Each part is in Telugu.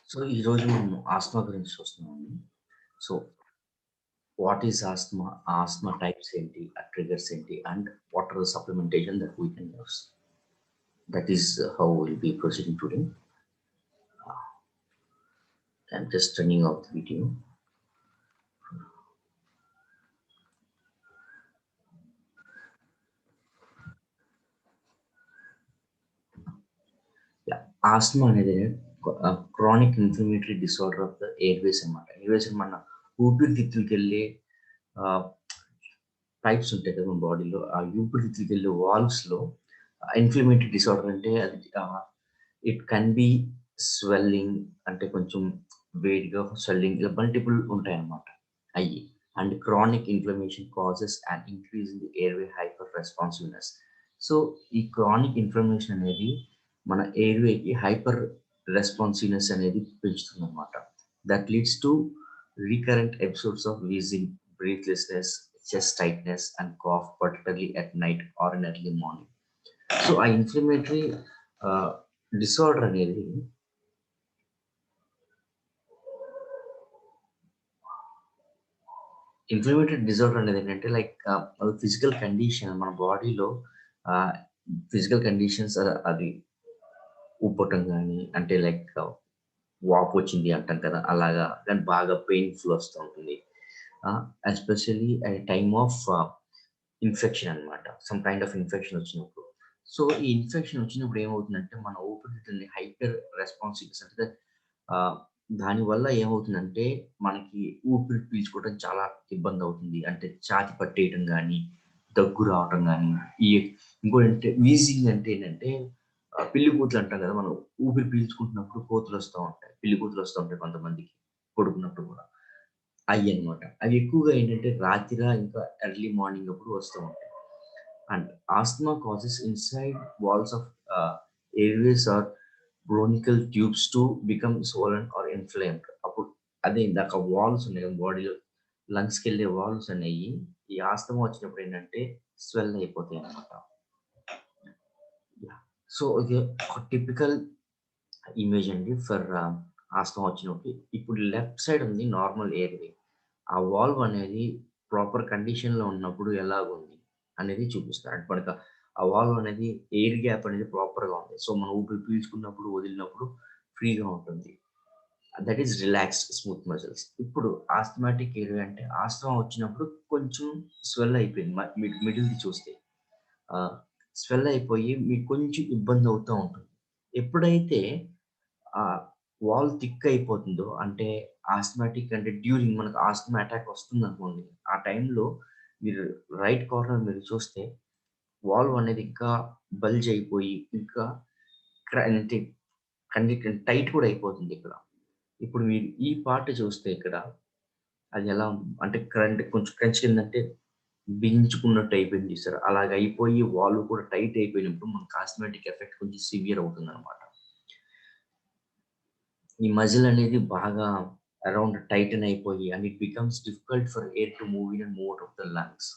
సో ఈరోజు మనం ఆస్తమా గురించి చూస్తున్నామండి. So what is asthma? Asthma types ఏంటి? ఆ ట్రిగర్స్ ఏంటి? And what are the supplementation that we can use? That is how we'll be proceeding today. I'm just turning off the video. Yeah, asthma అనేది chronic inflammatory disorder of the airways అనమాట. ఎయిర్వేస్ మన ఊపిరితిత్తులకెళ్ళే పైప్స్ ఉంటాయి కదా మన బాడీలో. ఆ ఊపిరితిత్తులకెళ్ళే వాల్వ్స్‌లో ఇన్ఫ్లమేటరీ డిసార్డర్ అంటే అది ఇట్ కెన్ బి స్వెల్లింగ్ అంటే కొంచెం వేడిగా స్వెల్లింగ్ ఇలా మల్టిపుల్ ఉంటాయన్నమాట అయ్యి. And chronic inflammation causes and increase in the airway hyper responsiveness. So ఈ క్రానిక్ ఇన్ఫ్లమేషన్ అనేది మన ఎయిర్వేకి హైపర్ రెస్పాన్సివ్‌నెస్ అనేది పెంచుతుందన్నమాట. That leads to recurrent episodes of wheezing, breathlessness, chest tightness and cough particularly at night or in early morning. So ఆ ఇన్ఫ్లమేటరీ డిసార్డర్ అనేది ఏంటంటే లైక్ అది ఫిజికల్ కండిషన్ మన బాడీలో ఫిజికల్ కండిషన్స్ అది ఉబ్బటం కానీ అంటే లైక్ వాపు వచ్చింది అంటాం కదా అలాగా కానీ బాగా పెయిన్ఫుల్ వస్తూ ఉంటుంది. Especially at time of infection అనమాట. సమ్ కైండ్ ఆఫ్ ఇన్ఫెక్షన్ వచ్చినప్పుడు. సో ఈ ఇన్ఫెక్షన్ వచ్చినప్పుడు ఏమవుతుందంటే మన ఊపిరితిత్తుల్ని హైపర్ రెస్పాన్సివ్‌నెస్ అంటే దానివల్ల ఏమవుతుందంటే మనకి ఊపిరి పీల్చుకోవడం చాలా ఇబ్బందవుతుంది. అంటే ఛాతీ పట్టేయటం గానీ, దగ్గు రావటం గానీ, ఈ ఇంకోటంటే వీజింగ్ అంటే ఏంటంటే పిల్లి కూతులు అంటాం కదా! మనం ఊపిరి పీల్చుకుంటున్నప్పుడు కోతులొస్తా ఉంటాయి. పిల్లి కూతులొస్తా ఉంటాయి కొంతమందికి పడుకున్నప్పుడు కూడా. అయ్యన్నమాట. అవి ఎక్కువగా ఏంటంటే రాత్రి ఇంకా ఎర్లీ మార్నింగ్ అప్పుడు వస్తూ ఉంటాయి. And asthma causes inside walls of airways or bronchial tubes to become swollen or inflamed. అప్పుడు అదే ఇందాక వాల్వ్స్ ఉన్నాయి కదా బాడీలో లంగ్స్‌కెళ్ళే వాల్వ్స్ అనేయి ఈ ఆస్తమా వచ్చినప్పుడు ఏంటంటే స్వెల్ అయిపోతాయి అన్నమాట. యాహ్! సో ఇది ఒక టిపికల్ ఇమేజ్ అండి ఫర్ ఆస్తమా వచ్చినప్పుడు. ఇప్పుడు లెఫ్ట్ సైడ్ ఉంది నార్మల్ ఎయిర్‌వే. ఆ వాల్వ్ అనేది ప్రాపర్ కండిషన్‌లో ఉన్నప్పుడు ఎలాగుంది అనేది చూపిస్తారు. అంటే మనకు ఆ వాల్వ్ అనేది ఎయిర్ గ్యాప్ అనేది ప్రాపర్‌గా ఉంది. సో, మనం ఊపిరి పీల్చుకున్నప్పుడు, వదిలినప్పుడు ఫ్రీగా ఉంటుంది. That is relaxed smooth muscles. ఇప్పుడు ఆస్థమాటిక్ ఎయిర్‌వే అంటే ఆస్తమా వచ్చినప్పుడు కొంచెం స్వెల్ అయిపోయింది. మిడిల్‌ది చూస్తే. ఆహ్, స్వెల్ అయిపోయి మీకు కొంచెం ఇబ్బంది అవుతా ఉంటుంది. ఎప్పుడైతే ఆహ్, వాల్ థిక్ అయిపోతుందో అంటే ఆస్మాటిక్ అంటే డ్యూరింగ్ మనకు ఆస్త్మా అటాక్ వస్తుందనుకోండి. ఆ టైంలో మీరు రైట్ కార్నర్ మీరు చూస్తే వాల్వ్ అనేది ఇంకా బల్జ్ అయిపోయి ఇంకా అంటే టైట్ కూడా అయిపోతుంది ఇక్కడ. ఇప్పుడు మీరు ఈ పార్ట్ చూస్తే ఇక్కడ అది ఎలా ఉంది అంటే కొంచెం క్రంచ్ కిందంటే బిగించుకున్నట్టు అయిపోయింది చూసారా? అలాగ అయిపోయి వాల్వ్ కూడా టైట్ అయిపోయినప్పుడు మనకు ఆస్మాటిక్ ఎఫెక్ట్ కొంచెం సివియర్ అవుతుందనమాట. ఈ మజిల్ అనేది బాగా అరౌండ్ టైటన్ అయిపోయి and it becomes difficult for air to move in and move out of the lungs.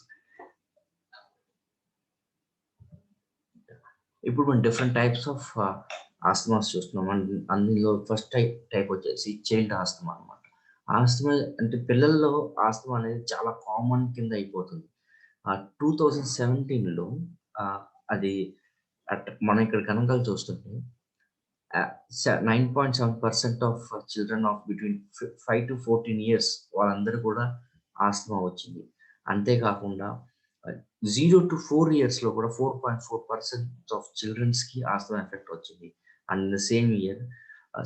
ఇప్పుడు మనం డిఫరెంట్ టైప్స్ ఆఫ్ ఆస్తమాస్ చూస్తున్నాం. అందులో ఫస్ట్ టైప్ వచ్చేసి చైల్డ్ ఆస్తమా అనమాట. ఆస్తమా అంటే పిల్లల్లో ఆస్తమా అనేది చాలా కామన్ కింద అయిపోతుంది. 2017లో అది మనం ఇక్కడ గణాంకాలు చూస్తుంటే 9.7% of children of between 5-14 years వాళ్ళందరూ కూడా ఆస్తమా వచ్చింది. అంతే కాకుండా 0-4 ఇయర్స్‌లో కూడా 4.4% ఆఫ్ చిల్డ్రన్స్‌కి ఆస్తమా ఎఫెక్ట్ వచ్చింది. And in the same year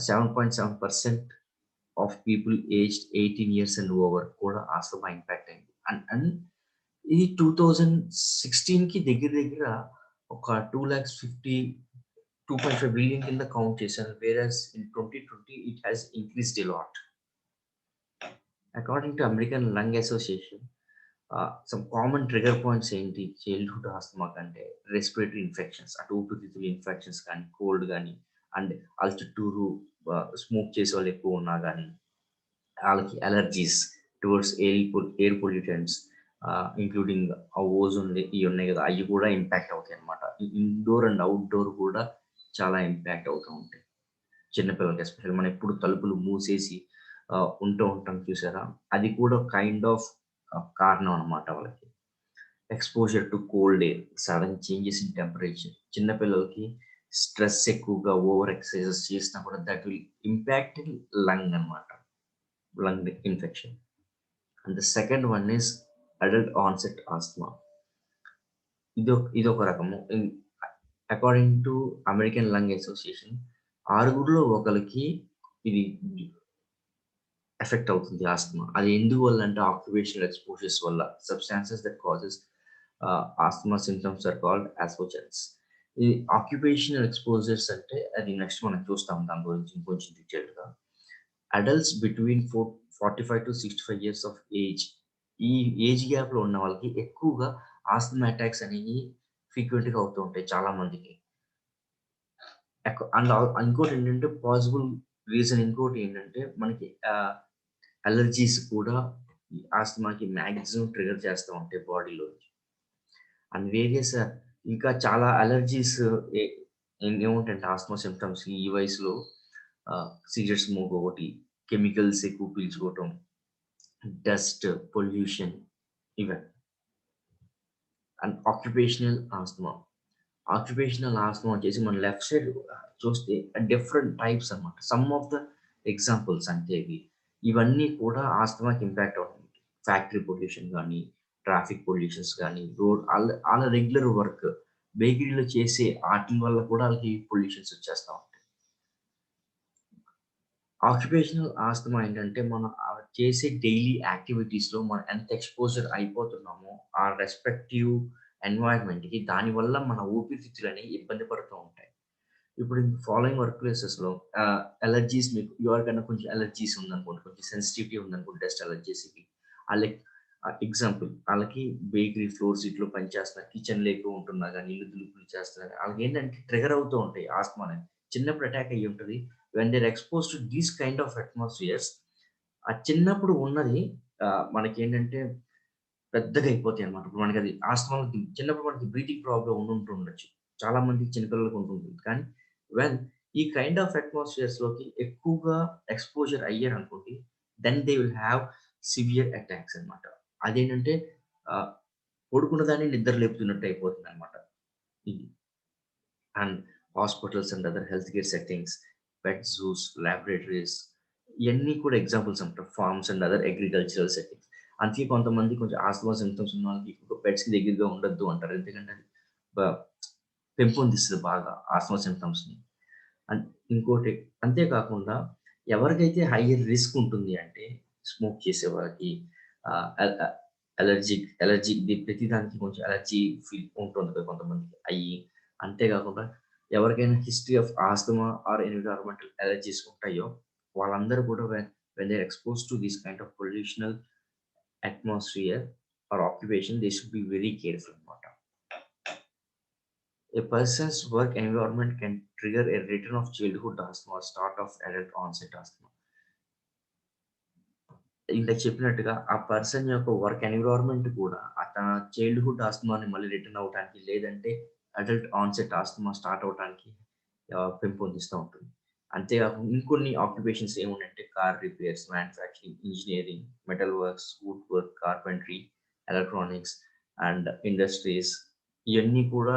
7.7% of people aged 18 years and over కూడా ఆస్తమా ఇంపాక్ట్ అయింది. అండ్ ఇది 2016కి దగ్గర దగ్గర ఒక 2,50,000 2.5 బిలియన్ కింద కౌంట్ చేశారు. Whereas in 2020 it has increased a lot. According to American Lung Association some common trigger points ఏంటి చైల్డ్‌హుడ్ ఆస్తమా కంటే రెస్పిరేటరీ ఇన్ఫెక్షన్స్ అటు ఊపిరితిత్తుల ఇన్ఫెక్షన్స్ కానీ, కోల్డ్ గానీ అండ్ ఆళ్ళ చుట్టూరు స్మోక్ చేసేవాళ్ళు ఎక్కువ ఉన్నా గానీ, ఆళ్ళకి allergies towards air pollutants including ozone ఇయి ఉన్నాయి గదా! అయి కూడా ఇంపాక్ట్ అవుతాయన్నమాట. ఇండోర్ అండ్ ఔట్‌డోర్ కూడా చాలా ఇంపాక్ట్ అవుతూ ఉంటాయి. చిన్నపిల్లలకి ఎస్పెషల్లీ మనం ఎప్పుడు తలుపులు మూసేసి ఉంటూ ఉంటాం చూసారా? అది కూడా కైండ్ ఆఫ్ కారణం అనమాట వాళ్ళకి. Exposure to cold air, sudden changes in temperature. చిన్న పిల్లలకి స్ట్రెస్ ఎక్కువగా ఓవర్ ఎక్సర్‌సైజెస్ చేసినా కూడా దట్ విల్ ఇంపాక్ట్ లంగ్ అనమాట. Lung infection. And the second one is adult onset asthma. ఇదొక రకము. According to American Lung Association, ఆరుగురిలో ఒకళ్ళకి ఇది ఎఫెక్ట్ అవుతుంది ఆస్తమా. అది ఎందువల్ల అంటే ఆక్యుపేషనల్ ఎక్స్‌పోజర్స్ వల్ల. Substances that causes asthma symptoms are called asthmagens. ఈ ఆక్యుపేషనల్ ఎక్స్‌పోజర్స్ అంటే అది నెక్స్ట్ మనం చూస్తాం దాని గురించి ఇంకొంచెం డీటెయిల్డ్‌గా. Adults between 45-65 years of age. ఈ ఏజ్ గ్యాప్‌లో ఉన్న వాళ్ళకి ఎక్కువగా ఆస్తమా అటాక్స్ అనేవి ఫ్రీక్వెంట్‌గా అవుతూ ఉంటాయి చాలా మందికి. అండ్ ఇంకోటేంటంటే పాసిబుల్ రీజన్ ఇంకోటేంటంటే మనకి అలర్జీస్ కూడా ఈ ఆస్తమాకి మాక్సిమం ట్రిగ్గర్ చేస్తా ఉంటాయి బాడీలో. అండ్ వేరియస్ ఇంకా చాలా అలర్జీస్ ఏ ఏముంటాయంటే ఆస్తమా సింప్టమ్స్ ఈ వయసులో సిగరెట్ స్మోక్ ఒకటి, కెమికల్స్ ఎక్కువ పీల్చుకోవటం, డస్ట్, పొల్యూషన్ ఇవన్నీ. And occupational asthma. Occupational asthma వచ్చేసి మన లెఫ్ట్ సైడ్ చూస్తే డిఫరెంట్ టైప్స్ అన్నమాట. సమ్ ఆఫ్ ద ఎగ్జాంపుల్స్ అంటే ఇవన్నీ కూడా ఆస్తమాకి ఇంపాక్ట్ అవుతుంది. ఫ్యాక్టరీ పొల్యూషన్ గానీ, ట్రాఫిక్ పొల్యూషన్స్ గానీ, ఆళ్ళ రెగ్యులర్ వర్క్ బేకరీలో చేసే ఆటిల వల్ల కూడా ఆళ్ళకి పొల్యూషన్స్ వచ్చేస్తా ఉంటాయి. ఆక్యుపేషనల్ ఆస్తమా ఏంటంటే, మనం చేసే డైలీ యాక్టివిటీస్‌లో మనం ఎంత ఎక్స్‌పోజర్ అయిపోతున్నామో, ఆ రెస్పెక్టివ్ ఎన్వైర్న్‌మెంట్‌కి దానివల్ల మన ఊపిరితిత్తులనేవి ఇబ్బంది పడుతూ ఉంటాయి. ఇప్పుడు ఫాలోయింగ్ వర్క్ ప్లేసెస్‌లో అలర్జీస్ మీకు ఎవరికైనా కొంచెం అలర్జీస్ ఉందనుకోండి, కొంచెం సెన్సిటివిటీ ఉందనుకోండి డస్ట్ అలర్జీస్‌కి. ఆళ్ళకి ఎగ్జాంపుల్ ఆళ్ళకి బేకరీ ఫ్లోర్ సీట్‌లో పనిచేస్తున్నారు. కిచెన్‌లో ఎక్కువ ఉంటున్నా గాని, ఇల్లు దులుపులు చేస్తున్నారు. ఆళ్ళకేంటంటే ట్రిగ్గర్ అవుతూ ఉంటాయి ఆస్తమా అనేది. చిన్నప్పుడు అటాక్ అయ్యి ఉంటది. When they are exposed to these kind of atmospheres, ఆ చిన్నప్పుడు ఉన్నది మనకేంటంటే పెద్దగా అయిపోతాయన్నమాట. ఇప్పుడు మనకది ఆస్తమా చిన్నప్పుడు మనకి బ్రీతింగ్ ప్రాబ్లమ్ ఉండుంటుండొచ్చు. చాలా మందికి చిన్న పిల్లలకి ఉంటుంటుంది. కానీ వెన్ ఈ కైండ్ ఆఫ్ అట్మాస్ఫియర్స్‌లోకి ఎక్కువగా ఎక్స్‌పోజర్ అయ్యారనుకోండి, then they will have severe attacks అన్నమాట. అదేంటంటే ఆహ్, పడుకున్న దాన్ని నిద్ర లేపుతున్నట్టు అయిపోతుందన్నమాట ఇది. And hospitals and other health care settings, pet zoos, laboratories ఇయన్నీ కూడా ఎగ్జాంపుల్స్ అనమాట. Farms and other agricultural settings. అందుకే కొంతమంది కొంచెం ఆస్తమా సింప్టమ్స్ ఉన్న వాళ్ళకి ఎక్కువగా పెట్స్‌కి దగ్గరగా ఉండొద్దు అంటారు. ఎందుకంటే అది బ పెంపొందిస్తది బాగా ఆస్తమా సింప్టమ్స్‌ని. అండ్ ఇంకోటి అంతే కాకుండా ఎవరికైతే హైయర్ రిస్క్ ఉంటుంది అంటే స్మోక్ చేసే వాళ్ళకి ఆహ్, అల్ అ అలర్జీ ప్రతి దానికి కొంచెం అలర్జీ ఫీల్ ఉంటుంది కదా కొంతమందికి అయ్యి. అంతే కాకుండా ఎవరికైనా history of asthma or environmental allergies ఉంటాయో వాళ్ళందరూ కూడా when they are exposed to this kind of pollutional atmosphere or occupation they should be very careful అన్నమాట. A person's work environment can trigger a return of childhood asthma or start of adult onset asthma. ఇందాక చెప్పినట్టుగా ఆ పర్సన్ యొక్క వర్క్ ఎన్విరాన్మెంట్ కూడా తన చైల్డ్‌హుడ్ ఆస్త్మాని మళ్ళీ రిటర్న్ అవ్వటానికి, లేదంటే అడల్ట్ ఆన్సెట్ ఆస్త్మా స్టార్ట్ అవ్వటానికి పెంపొందిస్తూ ఉంటుంది. అంతేకాకుండా ఇంకొన్ని ఆక్యుపేషన్స్ ఏమున్నాయంటే car repairs, manufacturing, engineering, metal works, wood work, carpentry, electronics and industries ఇయన్నీ కూడా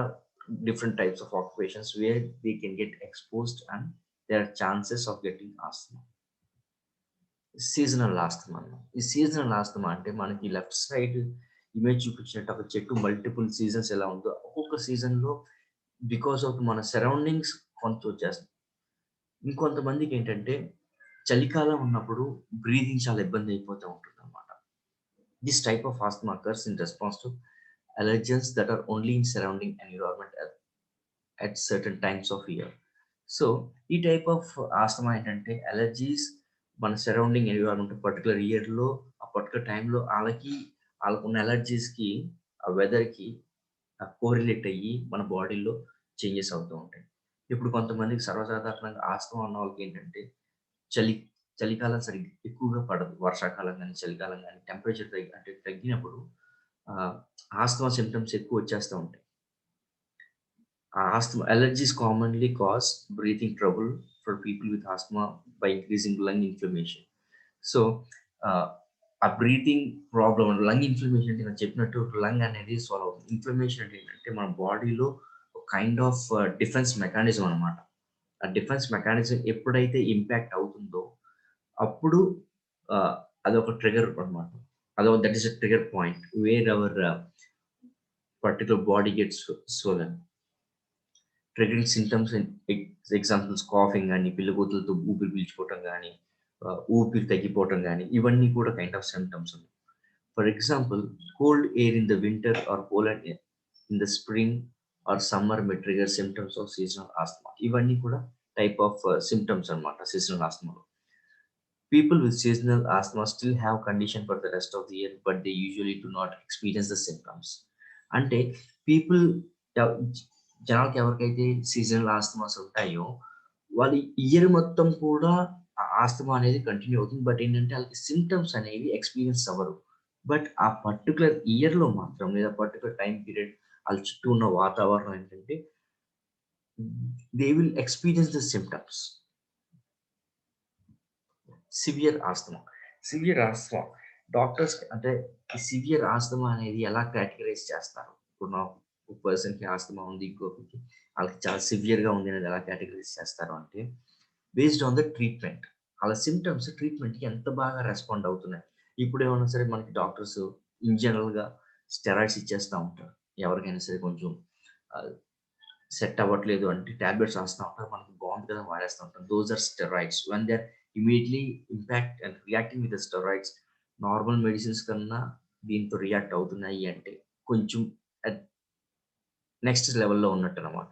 different types of occupations where they can get exposed and there are chances of getting asthma. Seasonal asthma అన్న. ఈ సీజనల్ ఆస్తమా అంటే మనకి లెఫ్ట్ సైడ్ ఇమేజ్ చూపించినట్టు ఒక చెట్టు మల్టిపుల్ సీజన్స్ ఎలా ఉందో, ఒక్కొక్క సీజన్‌లో బికాస్ ఆఫ్ మన సరౌండింగ్స్ కొంత వచ్చేస్తుంది. ఇంకొంతమందికేంటంటే చలికాలం ఉన్నప్పుడు బ్రీతింగ్ చాలా ఇబ్బంది అయిపోతూ ఉంటుందన్నమాట. This type of asthma occurs in response to allergens that are only in surrounding environment at certain times of year. So, ఈ టైప్ ఆఫ్ ఆస్తమా ఏంటంటే అలర్జీస్ మన సరౌండింగ్ ఎన్విరాన్మెంట్ పర్టిక్యులర్ ఇయర్‌లో, ఆ పర్టిక్యులర్ టైమ్‌లో ఆళ్ళకున్న అలర్జీస్‌కి, ఆ వెదర్‌కి కోరిలేట్ అయ్యి మన బాడీలో చేంజెస్ అవుతూ ఉంటాయి. ఇప్పుడు కొంతమందికి సర్వసాధారణంగా ఆస్తమా ఉన్న వాళ్ళకేంటంటే చలి చలికాలం సరిగ్గా ఎక్కువగా పడదు. వర్షాకాలం గాని, చలికాలం గాని టెంపరేచర్ అంటే తగ్గినప్పుడు ఆహ్, ఆస్తమా సింప్టమ్స్ ఎక్కువొచ్చేస్తా ఉంటాయి. Asthma allergies commonly cause breathing trouble for people with asthma by increasing lung inflammation. So ఆ బ్రీతింగ్ ప్రాబ్లం లంగ్ ఇన్ఫ్లమేషన్ అంటే నేను చెప్పినట్టు లంగ్ అనేది సాల్వ్ అవుతుంది. ఇన్ఫ్లమేషన్ అంటే ఏంటంటే మన బాడీలో కైండ్ ఆఫ్ డిఫెన్స్ మెకానిజం అనమాట. ఆ డిఫెన్స్ మెకానిజం ఎప్పుడైతే ఇంపాక్ట్ అవుతుందో అప్పుడు అదొక ట్రిగర్ అనమాట. That is a trigger point where hour particular body gets swollen. Triggering symptoms examples coughing కానీ, పిల్లగొత్తులతో ఊపిరి పీల్చుకోవటం కానీ, ఊపిరి తగ్గిపోవటం కానీ, ఇవన్నీ కూడా కైండ్ ఆఫ్ సిమ్టమ్స్ ఉన్నాయి. For example cold air in the winter or pollen in the spring or summer may trigger symptoms of seasonal asthma. ఇవన్నీ కూడా టైప్ ఆఫ్ సిమ్టమ్స్ అనమాట సీజనల్ ఆస్మాలో. People with seasonal asthma still have condition for the rest of the year, but they usually do not experience the symptoms. అంటే పీపుల్ జనాలకి ఎవరికైతే సీజనల్ ఆస్తమాస్ ఉంటాయో వాళ్ళు ఇయర్ మొత్తం కూడా ఆ ఆస్తమా అనేది కంటిన్యూ అవుతుంది. బట్ ఏంటంటే వాళ్ళకి సిమ్టమ్స్ అనేవి ఎక్స్పీరియన్స్ అవ్వరు. బట్ ఆ పర్టికులర్ ఇయర్లో మాత్రం లేదా పర్టికులర్ టైం పీరియడ్ వాళ్ళ చుట్టూ ఉన్న వాతావరణం ఏంటంటే they will experience the symptoms. Severe asthma. Severe asthma doctors అంటే ఈ సివియర్ ఆస్తమా అనేది ఎలా కేటగరైజ్ చేస్తారు? ఇప్పుడు ఒక పర్సన్‌కి ఆస్తమా ఉంది. ఇంకొకరికి వాళ్ళకి చాలా సివియర్‌గా ఉంది అనేది ఎలా కేటగరైజ్ చేస్తారు అంటే బేస్డ్ ఆన్ ద ట్రీట్మెంట్. వాళ్ళ సిమ్టమ్స్ ట్రీట్మెంట్‌కి ఎంత బాగా రెస్పాండ్ అవుతున్నాయి. ఇప్పుడు ఏమన్నా సరే మనకి డాక్టర్స్ ఇన్ జనరల్‌గా స్టెరాయిడ్స్ ఇచ్చేస్తా ఉంటారు. ఎవరికైనా సరే కొంచెం సెట్ అవ్వట్లేదు అంటే టాబ్లెట్స్ రాస్తా ఉంటారు. మనకి బాగుంది కదా వాడేస్తా ఉంటాం. Those are steroids. When they are immediately impact and reacting with the steroids normal medicines కన్నా దీంతో రియాక్ట్ అవుతున్నాయి అంటే కొంచెం నెక్స్ట్ లెవెల్‌లో ఉన్నట్టనమాట.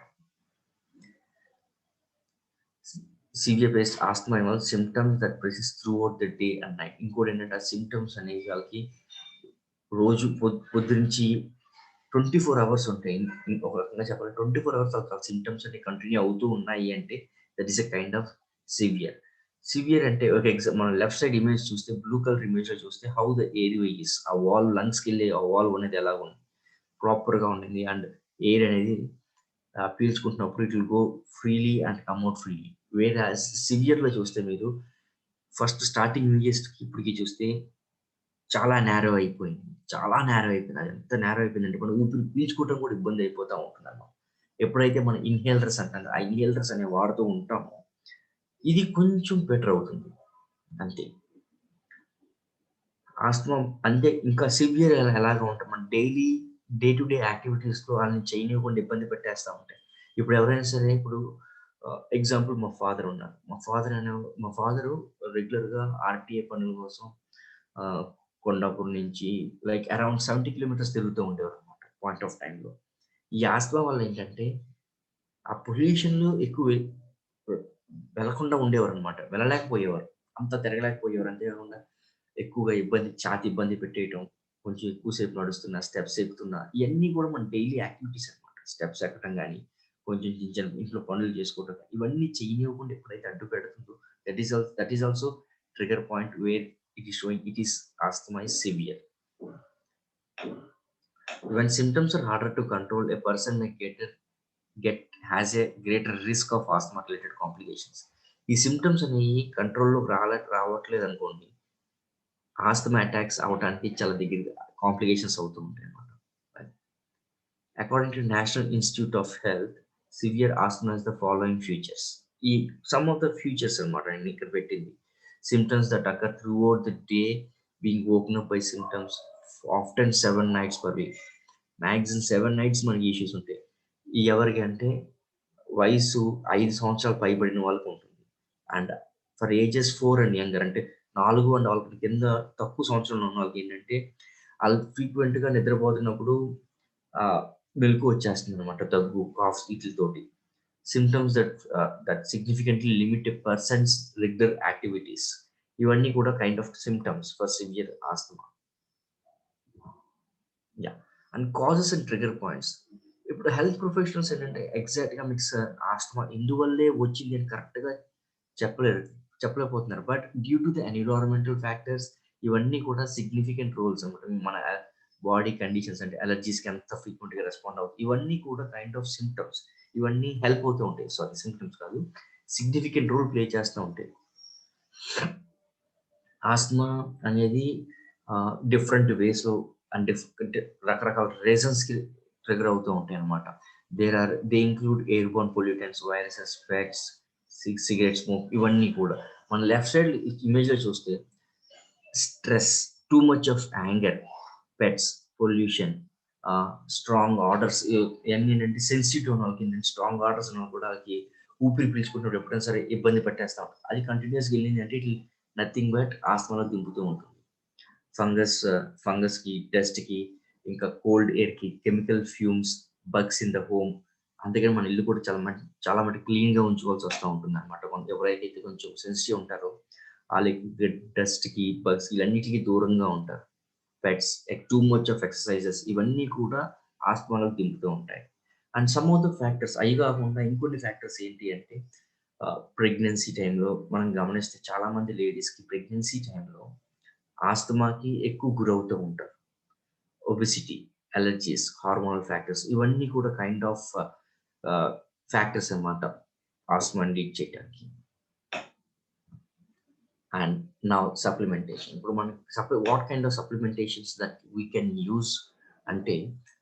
Severe based asthma involves symptoms that persist throughout the day and night. ఇంకోటి ఏంటంటే ఆ సిమ్టమ్స్ అనేవి వాళ్ళకి రోజు పొద్దునుంచి 24 అవర్స్ ఉంటాయి. ఒక రకంగా చెప్పాలంటే 24 అవర్స్ వాళ్ళకి సిమ్టమ్స్ అన్ని కంటిన్యూ అవుతూ ఉన్నాయి అంటే that is a kind of severe. Severe అంటే ఒక మనం లెఫ్ట్ సైడ్ ఇమేజ్ చూస్తే బ్లూ కలర్ ఇమేజ్‌లో చూస్తే హౌ ద ఎయిర్‌వే ఈస్. ఆ వాల్ లంగ్స్‌కెళ్ళే ఆ వాల్ అనేది ఎలాగ ఉంది. ప్రాపర్‌గా ఉండింది అండ్ ఎయిర్ అనేది పీల్చుకుంటున్నప్పుడు it will go freely and come out freely. Whereas సివియర్‌లో చూస్తే మీరు ఫస్ట్ స్టార్టింగ్ ఇయర్స్‌కి ఇప్పటికి చూస్తే చాలా నారో అయిపోయింది. చాలా నారో అయిపోయింది. అది ఎంత నారో అయిపోయిందంటే మనం ఊపిరి పీల్చుకోవడం కూడా ఇబ్బంది అయిపోతా ఉంటుందన్నమాట. ఎప్పుడైతే మనం ఇన్‌హేలర్స్ అంటాం ఆ ఇన్‌హేలర్స్ అనేవి వాడుతూ ఉంటామో ఇది కొంచెం బెటర్ అవుతుంది. అంతే. ఆస్తమా అంటే ఇంకా సివియర్ ఎలాగా ఉంటాం మన డైలీ డే టు డే యాక్టివిటీస్‌లో వాళ్ళని చేయనివ్వకుండా ఇబ్బంది పెట్టేస్తా ఉంటాయి. ఇప్పుడు ఎవరైనా సరే ఇప్పుడు ఎగ్జాంపుల్ మా ఫాదరు రెగ్యులర్‌గా ఆర్‌టీఏ పనుల కోసం కొండాపూర్ నుంచి లైక్ అరౌండ్ 70 కిలోమీటర్స్ తిరుగుతూ ఉండేవారనమాట పాయింట్ ఆఫ్ టైమ్‌లో. ఈ ఆస్తమా వల్ల ఏంటంటే ఆ పొల్యూషన్‌లో ఎక్కువ వెళ్ళకుండా ఉండేవారనమాట. వెళ్ళలేకపోయేవారు. అంత తిరగలేకపోయేవారు. అంతేకాకుండా ఎక్కువగా ఛాతీ ఇబ్బంది పెట్టేయటం, కొంచెం ఎక్కువ సేపు నడుస్తున్నా, స్టెప్స్ ఎక్కుతున్నా, ఇయన్నీ కూడా మన డైలీ యాక్టివిటీస్ అనమాట. స్టెప్స్ ఎక్కడం గాని, కొంచెం చిన్న చిన్న ఇంట్లో పనులు చేసుకోవటం గాని, ఇవన్నీ చేయనివ్వకుండా ఎప్పుడైతే అడ్డు పెడుతుందో that is also trigger point where it is showing it is asthma is severe. When symptoms are harder to control, a person may has a greater risk of asthma related complications. ఈ సిమ్టమ్స్ అనేవి కంట్రోల్‌లోకి రావట్లేదనుకోండి, ఆస్తమా అటాక్స్ అవ్వటానికి చాలా దగ్గరగా కాంప్లికేషన్స్ అవుతూ ఉంటాయన్నమాట. According to National Institute of Health, severe asthma has the following features. ఈ సమ్ ఆఫ్ ద ఫీచర్స్ అన్నమాట నేను ఇక్కడ పెట్టింది. Symptoms that occur throughout the day being woken up by symptoms often 7 nights per week. Maximum 7 nights మనకి ఇష్యూస్ ఉంటాయి. ఎవరికి అంటే వయసు 5 సంవత్సరాలు పైబడిన వాళ్ళకి ఉంటుంది. And for ages 4 and younger అంటే 4 అండ్ వాళ్ళకి కింద తక్కువ సంవత్సరంలో ఉన్న వాళ్ళకి ఏంటంటే ఆళ్ళు ఫ్రీక్వెంట్‌గా నిద్రపోతున్నప్పుడు మెలుకువ వచ్చేస్తుందనమాట. దగ్గు, కాఫ్ ఈట్లితోటి. Symptoms that significantly limit a person's regular activities. ఇవన్నీ కూడా kind of symptoms for severe asthma. Yeah! And causes and trigger points. ఇప్పుడు హెల్త్ ప్రొఫెషనల్స్ ఏంటంటే ఎగ్జాక్ట్‌గా మీకు ఆస్తమా ఇందువల్లే వచ్చింది అని కరెక్ట్‌గా చెప్పలేకపోతున్నారు. But due to the environmental factors ఇవన్నీ కూడా సిగ్నిఫికెంట్ రోల్స్ అన్నమాట. మన బాడీ కండిషన్స్ అంటే అలర్జీస్‌కి ఎంత ఫ్రీక్వెంట్‌గా రెస్పాండ్ అవుతుంది. ఇవన్నీ కూడా కైండ్ ఆఫ్ సింప్టమ్స్. ఇవన్నీ హెల్ప్ అవుతూ ఉంటాయి. సారీ సింప్టమ్స్ కాదు. సిగ్నిఫికెంట్ రోల్ ప్లే చేస్తూ ఉంటాయి. ఆస్తమా అనేది డిఫరెంట్ వేస్‌లో అండ్ అంటే రకరకాల రీజన్స్‌కి ట్రిగ్గర్ అవుతూ ఉంటాయన్నమాట. They include airborne pollutants, viruses, pets, cigarette smoke ఇవన్నీ కూడా. మన లెఫ్ట్ సైడ్ ఇమేజ్‌లో చూస్తే stress, too much of anger, pets, pollution, strong orders ఇయన్నీ ఏంటంటే సెన్సిటివ్ ఉన్న వాళ్ళకి ఏంటంటే స్ట్రాంగ్ ఆర్డర్స్ ఉన్న కూడా వాళ్ళకి ఊపిరి పీల్చుకున్నప్పుడు ఎప్పుడైనా సరే ఇబ్బంది పెట్టేస్తా ఉంటుంది. అది కంటిన్యూయస్‌గా వెళ్ళిందంటే ఇట్ విల్ నథింగ్ బట్ ఆస్తమాలో దింపుతూ ఉంటుంది. ఫంగస్ ఫంగస్‌కి, డస్ట్‌కి, ఇంకా కోల్డ్ ఎయిర్‌కి, chemical fumes, bugs in the home. అందుకని మన ఇల్లు కూడా చాలా మటుకు క్లీన్‌గా ఉంచుకోవాల్సి వస్తా ఉంటుందన్నమాట. ఎవరైతే కొంచెం సెన్సిటివ్ ఉంటారో ఆళ్ళకి డస్ట్‌కి, బగ్స్ వీటన్నిటికి దూరంగా ఉంటారు. Pets, too much of exercises ఇవన్నీ కూడా ఆస్తమాలోకి దింపుతూ ఉంటాయి. And some of the factors అయి కాకుండా ఇంకొన్ని ఫ్యాక్టర్స్ ఏంటి అంటే ప్రెగ్నెన్సీ టైమ్‌లో మనం గమనిస్తే చాలామంది లేడీస్‌కి ప్రెగ్నెన్సీ టైమ్‌లో ఆస్తమాకి ఎక్కువ గురవుతూ ఉంటారు. ఒబెసిటీ, అలర్జీస్, హార్మోనల్ ఫ్యాక్టర్స్ ఇవన్నీ కూడా కైండ్ ఆఫ్ ఫ్యాక్టర్స్ అన్నమాట ఆస్తమాని లీడ్ చేయడానికి. And now supplementation. ఇప్పుడు మనకి what kind of supplementations that we can use అంటే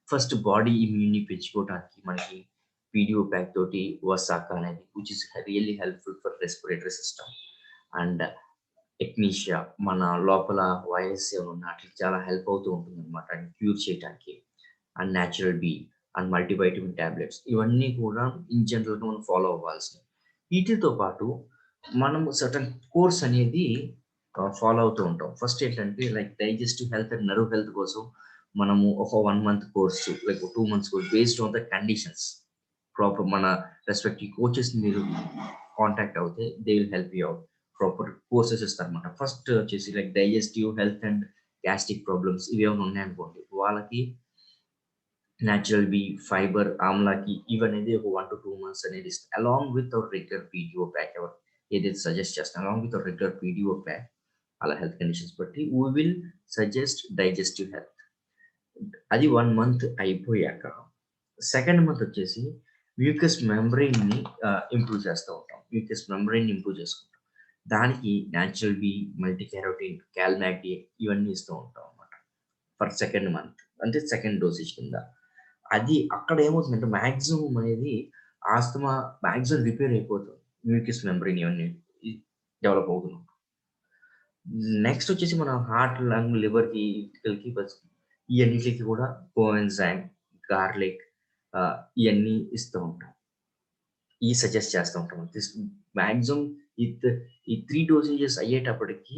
ఫస్ట్ బాడీ ఇమ్యూనిటీ పెంచుకోవడానికి మనకి పీడియో ప్యాక్ తోటి వసాక అనేది which is really helpful for respiratory system. And echinacea మన లోపల వైరస్ ఏమైనా ఉన్నా ఆటిలకి చాలా హెల్ప్ అవుతూ ఉంటుందన్నమాట. అండ్ క్యూర్ చేయటానికి. And natural B and multivitamin tablets ఇవన్నీ కూడా ఇన్ జనరల్‌గా మనం ఫాలో అవ్వాల్సినవి. వీటితో పాటు మనము సర్టెన్ కోర్స్ అనేది ఫాలో అవుతూ ఉంటాం. ఫస్ట్ ఏంటంటే like digestive health and nerve health కోసం మనము ఒక 1 month course like 2 months course based on the conditions. Proper మన రెస్పెక్టివ్ కోచెస్‌ని మీరు కాంటాక్ట్ అవుతే they will help you out. Proper courses ఇస్తారన్నమాట. ఫస్ట్ వచ్చేసి like digestive health and gastric problems ఇవేమైనా ఉన్నాయనుకోండి వాళ్ళకి న్యాచురల్ బీ, ఫైబర్, ఆమ్లాకి ఇవనేది ఒక 1-2 మంత్స్ అనేది ఇస్తాం. Along with our regular PDO pack ఏదైతే సజెస్ట్ చేస్తాం along with our regular PDO pack అలా హెల్త్ కండిషన్స్ బట్టి we will suggest digestive health. అది 1 మంత్ అయిపోయాక సెకండ్ మంత్ వచ్చేసి మ్యూకస్ మెంబ్రెయిన్‌ని ఇంప్రూవ్ చేస్తూ ఉంటాం. మ్యూకస్ మెంబ్రెయిన్‌ని ఇంప్రూవ్ చేసుకుంటాం. దానికి న్యాచురల్ బీ, మల్టీ క్యారోటిన్, కాల్మాక్టిన్ ఇవన్నీ ఇస్తూ ఉంటాం అన్నమాట. ఫర్ సెకండ్ మంత్ అంటే సెకండ్ డోసేజ్ కింద. అది అక్కడ ఏమవుతుందంటే మాక్సిమం అనేది ఆస్తమా మాక్సిమం రిపేర్ అయిపోతుంది. మ్యూకస్ మెంబ్రెయిన్ ఇవన్నీ ఇ డెవలప్ అవుతున్నప్పుడు. నెక్స్ట్ వచ్చేసి మన హార్ట్, లంగ్, లివర్‌కి, ఈటికలకి ఇయన్నిట్లికి కూడా కోఎంజైమ్, గార్లిక్ ఇయన్నీ ఇస్తూ ఉంటాం. సజెస్ట్ చేస్తూ ఉంటాం. మాక్సిమం ఇత్ ఈ 3 డోసేజెస్ అయ్యేటప్పటికి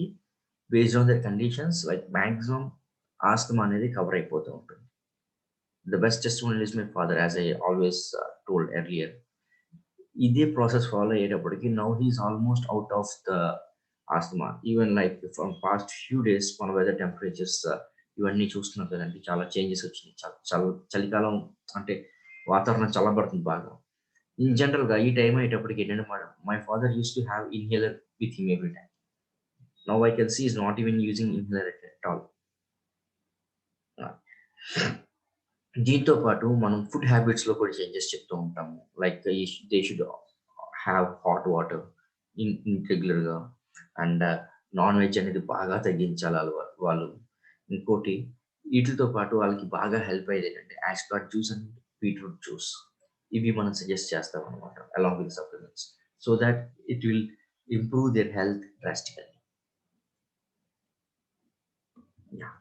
based on the conditions like maximum asthma అనేది కవర్ అయిపోతూ ఉంటుంది. The best testimonial is my father as I always told earlier. ఇదే ప్రాసెస్ ఫాలో అయ్యేటప్పటికి now he is almost out of the asthma. Even like from past few days మన వెదర్ టెంపరేచర్స్ ఇవన్నీ చూస్తున్నాం కదండీ! చాలా చేంజెస్ వచ్చినాయి. చలికాలం అంటే వాతావరణం చల్లబడుతుంది బాగా. ఇన్ జనరల్‌గా ఈ టైమ్ అయ్యేటప్పటికి ఏంటంటే my father used to have inhaler with him every time. Now I can see he is not even using inhaler at all. దీంతో పాటు మనం ఫుడ్ హ్యాబిట్స్‌లో కూడా చేంజెస్ చెప్తూ ఉంటాము. Like they should have hot water రెగ్యులర్‌గా అండ్ నాన్ వెజ్ అనేది బాగా తగ్గించాలి వాళ్ళు. ఇంకోటి వీటిలతో పాటు వాళ్ళకి బాగా హెల్ప్ అయ్యేదేంటంటే ash gourd juice and beetroot juice. ఇవి మనం సజెస్ట్ చేస్తామనమాట along with supplements. So that it will improve their health drastically. Yeah!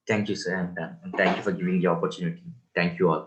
Thank you sir and thank you for giving the opportunity. Thank you all.